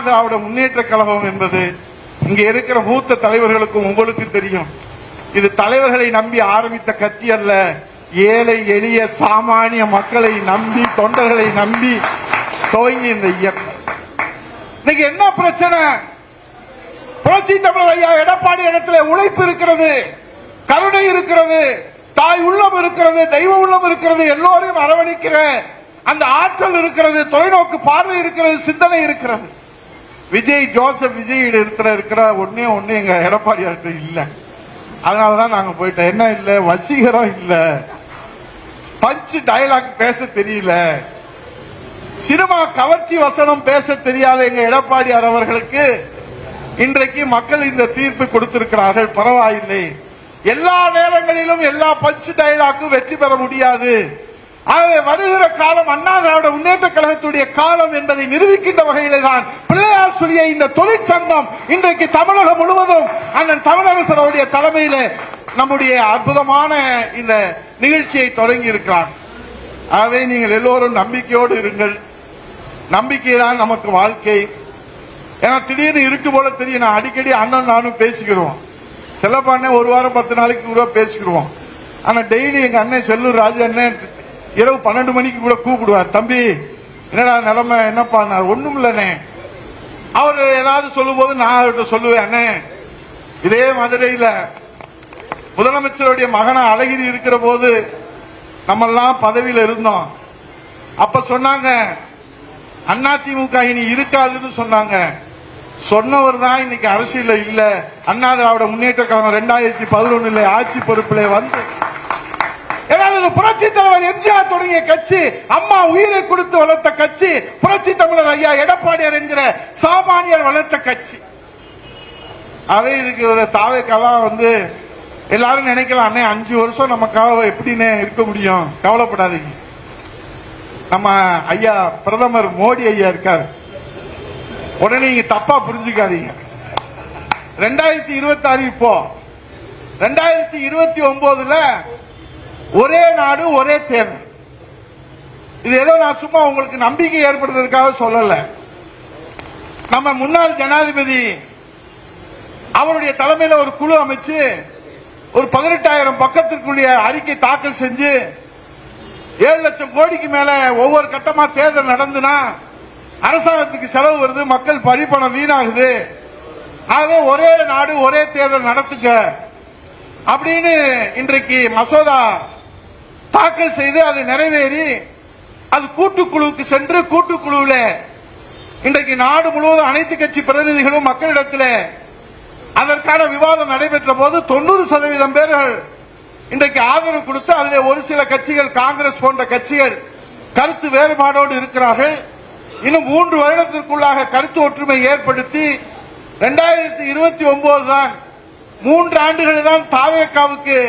திராவிட முன்னேற்ற கழகம் என்பது இங்க இருக்கிற மூத்த தலைவர்களுக்கும் உங்களுக்கு தெரியும். இது தலைவர்களை நம்பி ஆரம்பித்த கட்சி அல்ல. ஏழை எளிய சாமானிய மக்களை நம்பி, தொண்டர்களை நம்பி துவங்கி இந்த இயக்கம். இன்னைக்கு என்ன பிரச்சனை? புரட்சி தமிழர் ஐயா எடப்பாடி இடத்துல உழைப்பு இருக்கிறது, கருணை இருக்கிறது, தாய் உள்ளம் இருக்கிறது, தெய்வ உள்ளம் இருக்கிறது, எல்லோரையும் அரவணைக்கிற அந்த ஆற்றல் இருக்கிறது, தொலைநோக்கு பார்வை இருக்கிறது, சிந்தனை இருக்கிறது. ஜோசப் விஜய் இடத்துல இருக்கிற ஒன்னே எங்க எடப்பாடி இல்ல. அதனாலதான் நாங்க போயிட்டோம். என்ன இல்ல, வசீகரம் இல்ல, பஞ்ச் டயலாக் பேச தெரியல, சினிமா கவர்ச்சி வசனம் பேச தெரியாத எங்க எடப்பாடியார் அவர்களுக்கு இன்றைக்கு மக்கள் இந்த தீர்ப்பு கொடுத்திருக்கிறார்கள். பரவாயில்லை, எல்லா நேரங்களிலும் எல்லா பஞ்ச் டயலாக்கும் வெற்றி பெற முடியாது. ஆகவே வருகிற காலம் அண்ணா திராவிட முன்னேற்ற கழகத்துடைய காலம் என்பதை நிரூபிக்கின்ற வகையிலே தான் பிள்ளையார் சொல்லிய இந்த தொழிற்சங்கம் இன்றைக்கு தமிழகம் முழுவதும் அண்ணன் தமிழரசர் அவருடைய தலைமையில நம்முடைய அற்புதமான இந்த நிகழ்ச்சியை தொடங்கி இருக்கிறார். ஆகவே நீங்கள் எல்லோரும் நம்பிக்கையோடு இருங்கள். நம்பிக்கை தான் நமக்கு வாழ்க்கை. ஏன்னா திடீர்னு இருட்டு போல தெரியும். நான் அடிக்கடி அண்ணன் நானும் பேசிக்கிறோம். செல்லப்பாண்ணே ஒரு வாரம் 10 நாளைக்கு கூட பேசிக்கிறோம். ஆனா டெய்லி எங்க அண்ணன் செல்லூர் ராஜு அண்ணன் இரவு 12 மணிக்கு கூட கூப்பிடுவார். தம்பி என்னடா நிலைமை, என்னப்பா? ஒண்ணும் இல்லனே. அவரு ஏதாவது சொல்லும் போது நான் அவர்கிட்ட சொல்லுவேன், அண்ணே இதே மதுரையில முதலமைச்சருடைய மகனா அழகிரி இருக்கிற போது நம்ம எல்லாம் பதவியில் இருந்தோம். அப்ப சொன்னாங்க அதிமுக இனி இருக்காதுன்னு சொன்னாங்க. சொன்னவர் தான் இன்னைக்கு அரசியல இல்ல. அண்ணா திராவிட முன்னேற்ற கழகம் 2011 ஆட்சி பொறுப்பிலே வந்து புரட்சி தலைவர் எம்ஜிஆர் தொடங்கிய கட்சி, அம்மா உயிரை கொடுத்து வளர்த்த கட்சி, புரட்சி தமிழர் ஐயா எடப்பாடியார் என்கிற சாமானியர் வளர்த்த கட்சி. அவை இதுக்கு ஒரு தாவேக்கெல்லாம் வந்து எல்லாரும் நினைக்கலாம், அண்ணே 5 வருஷம் நமக்காக எப்படின்னு இருக்க முடியும்? கவலைப்படாதீங்க. நம்ம ஐயா பிரதமர் மோடி ஐயா இருக்காரு. உடனே நீங்க தப்பா புரிஞ்சுக்காதீங்க. 2026 இப்போ 2029ல ஒரே நாடு ஒரே தேர்தல். இது ஏதோ நான் சும்மா உங்களுக்கு நம்பிக்கை ஏற்படுத்துறதுக்காக சொல்லல. நம்ம முன்னாள் ஜனாதிபதி அவருடைய தலைமையில ஒரு குழு அமைச்சு ஒரு 18,000 பக்கத்திற்குரிய அறிக்கை தாக்கல் செஞ்சு 7 லட்சம் கோடிக்கு மேல ஒவ்வொரு கட்டமா தேர்தல் நடந்துனா அரசாங்கத்துக்கு செலவு வருது, மக்கள் பறிப்பணம் வீணாகுது. ஆகவே ஒரே நாடு ஒரே தேர்தல் நடத்துங்க அப்படின்னு இன்றைக்கு மசோதா தாக்கல் செய்து அது நிறைவேறி அது கூட்டுக்குழுவுக்கு சென்று கூட்டுக்குழுவில் இன்றைக்கு நாடு முழுவதும் அனைத்து கட்சி பிரதிநிதிகளும் மக்களிடத்தில் அதற்கான விவாதம் நடைபெற்ற போது 90% பேர்கள் இன்றைக்கு ஆதரவு கொடுத்து அதில் ஒரு சில கட்சிகள், காங்கிரஸ் போன்ற கட்சிகள் கருத்து வேறுபாடோடு இருக்கிறார்கள். இன்னும் 3 வருடத்திற்குள்ளாக கருத்து ஒற்றுமை ஏற்படுத்தி 2029 தான் 3 ஆண்டுகள் தான் தாவேக்காவுக்கு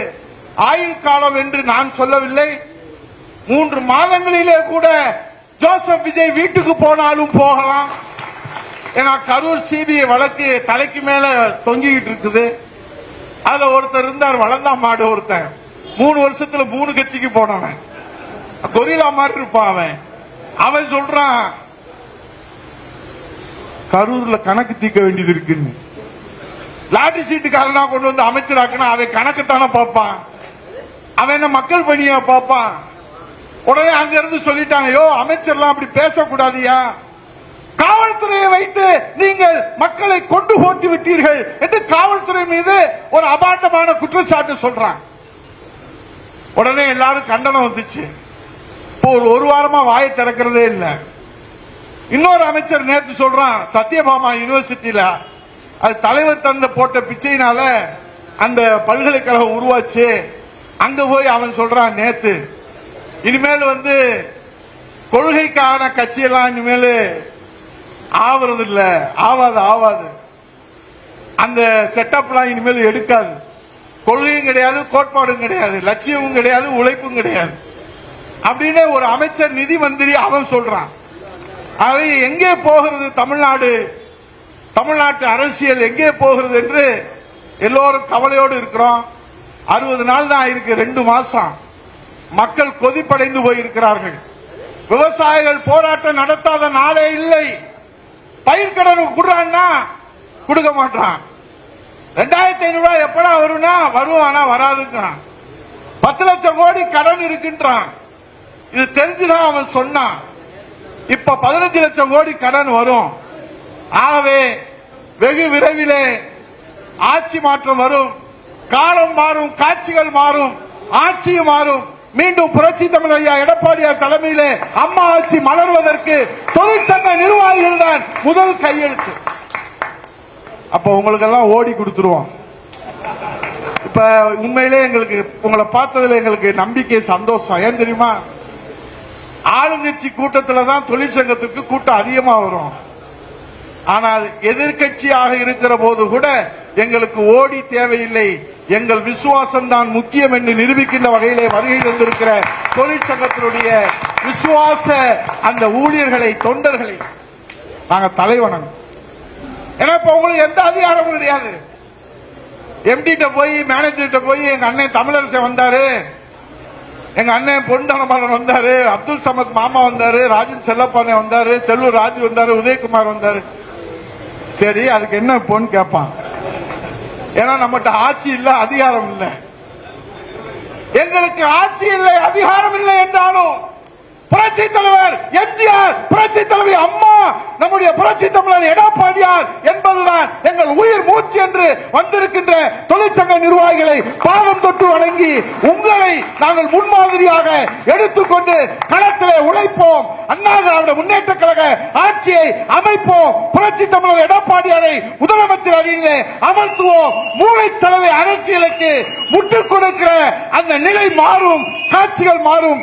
ஆயுள் காலம் என்று நான் சொல்லவில்லை. 3 மாதங்களிலே கூட ஜோசப் விஜய் வீட்டுக்கு போனாலும் போகலாம். ஏன்னா கரூர் சிபிஐ வழக்கு தலைக்கு மேல தொங்கிட்டு இருக்குது. அதுல ஒருத்தர் இருந்தார், வளர்ந்தா மாடு ஒருத்தன், 3 வருஷத்துல 3 கட்சிக்கு போனவன், கொரிலா மாதிரி இருப்பான். அவன் சொல்றான் கரூர்ல கணக்கு தீர்க்க வேண்டியது இருக்குன்னு. லாட்டரி சீட்டுக்காரனா கொண்டு வந்து அமைச்சராக்குனா அவன் கணக்குத்தானே பார்ப்பான், அவன் என்ன மக்கள் பணியா பார்ப்பான். உடனே அங்க இருந்து சொல்லிட்டாங்க, யோ அமைச்சர்லாம் அப்படி பேசக்கூடாதியா, காவல்துறையை வைத்து நீங்கள் மக்களை கொண்டு போட்டு விட்டீர்கள் என்று காவல்துறை மீது ஒரு அபாண்டமான குற்றச்சாட்டு சொல்றான். உடனே எல்லாரும் கண்டனம் வந்துச்சு. இப்போ ஒரு வாரமா வாயை திறக்கிறதே இல்ல. இன்னொரு அமைச்சர் நேற்று சொல்றான், சத்யபாமா யூனிவர்சிட்டியில அது தலைவர் தந்த போட்ட பிச்சையினால அந்த பல்கலைக்கழகம் உருவாச்சு. அங்க போய் அவன் சொல்றான் நேத்து, இனிமேல் வந்து கொள்கைக்கான கட்சியெல்லாம் இனிமேல் ஆவறது இல்ல, ஆவாது, அந்த செட்டப்லாம் இனிமேல் எடுக்காது, கொள்கையும் கிடையாது, கோட்பாடும் கிடையாது, லட்சியமும் கிடையாது, உழைப்பும் கிடையாது அப்படின்னு ஒரு அமைச்சர் நிதி மந்திரி அவன் சொல்றான். அவை எங்கே போகிறது தமிழ்நாடு, தமிழ்நாட்டு அரசியல் எங்கே போகிறது என்று எல்லோரும் கவலையோடு இருக்கிறோம். 60 நாள் தான் இருக்கு, 2 மாசம். மக்கள் கொதிப்படைந்து போயிருக்கிறார்கள். விவசாயிகள் போராட்டம் நடத்தாத நாளே இல்லை. பயிர்க்கடன் குடுறான்னா கொடுக்க மாட்டான். 2500 ரூபாய் எப்படா வரும்னா வரும், ஆனா வராதுங்கிறான். 10 லட்சம் கோடி கடன் இருக்குன்றான். இது தெரிஞ்சுதான் அவன் சொன்னான். இப்ப 15 லட்சம் கோடி கடன் வரும். ஆகவே வெகு விரைவிலே ஆட்சி மாற்றம் வரும். காலம் மாறும், காட்சிகள் மாறும், ஆட்சியும் மாறும். மீண்டும் புரட்சி தமிழ் ஐயா எடப்பாடியார் தலைமையிலே அம்மா ஆட்சி மலர்வதற்கு தொழிற்சங்க நிர்வாகிகள் தான் முதல் கையெழுத்து. அப்ப உங்களுக்கு எல்லாம் ஓடி கொடுத்துருவோம். இப்ப உண்மையிலே எங்களுக்கு உங்களை பார்த்ததுல எங்களுக்கு நம்பிக்கை, சந்தோஷம். ஏன் தெரியுமா? ஆளுங்கட்சி கூட்டத்தில் தான் தொழிற்சங்கத்துக்கு கூட்டம் அதிகமா வரும். ஆனால் எதிர்கட்சியாக இருக்கிற போது கூட எங்களுக்கு ஓடி தேவையில்லை. எங்கள் விசுவாசம் தான் முக்கியம் என்று நிரூபிக்கின்ற வகையிலே வருகை தந்திருக்கிற தொழிற்சங்கத்தினுடைய விசுவாச அந்த ஊழியர்களை, தொண்டர்களை நாங்க தலைவணங்க. ஏன்னா இப்ப உங்களுக்கு எந்த அதிகாரமும் கிடையாது. எம்டிட்ட போய், மேனேஜர்கிட்ட போய் எங்க அண்ணன் தமிழரசன் வந்தாரு, எங்க அண்ணன் பொன்தனபாலன் வந்தாரு, அப்துல் சமத் மாமா வந்தாரு, ராஜன் செல்லப்பானே வந்தாரு, செல்லூர் ராஜு வந்தாரு, உதயகுமார் வந்தாரு. சரி, அதுக்கு என்ன பொண்ணு கேட்பான். ஏன்னா நம்மகிட்ட ஆட்சி இல்ல, அதிகாரம் இல்ல. எங்களுக்கு ஆட்சி இல்லை, அதிகாரம் இல்லை என்றாலும் புரட்சி தலைவர் எம்ஜிஆர், புரட்சி தலைவி அம்மா, நம்முடைய புரட்சி தமிழர் எடப்பாடியார் என்பதுதான் எங்கள் உயிர் மூச்சு என்று வந்திருக்கின்ற தொழிற்சங்க நிர்வாகிகளை பாதம் தொட்டு வணங்கி உங்களை நாங்கள் முன்மாதிரியாக எடுத்துக்கொண்டு களத்திலே உழைப்போம். அண்ணா திராவிட முன்னேற்ற கழக ஆட்சியை அமைப்போம். புரட்சி தமிழர் எடப்பாடியாரை முதலமைச்சர் அணியிலே அமர்த்துவோம். மூளைச்சலவை அரசியலுக்கு முட்டுக் கொடுக்கிற அந்த நிலை மாறும், காட்சிகள் மாறும்.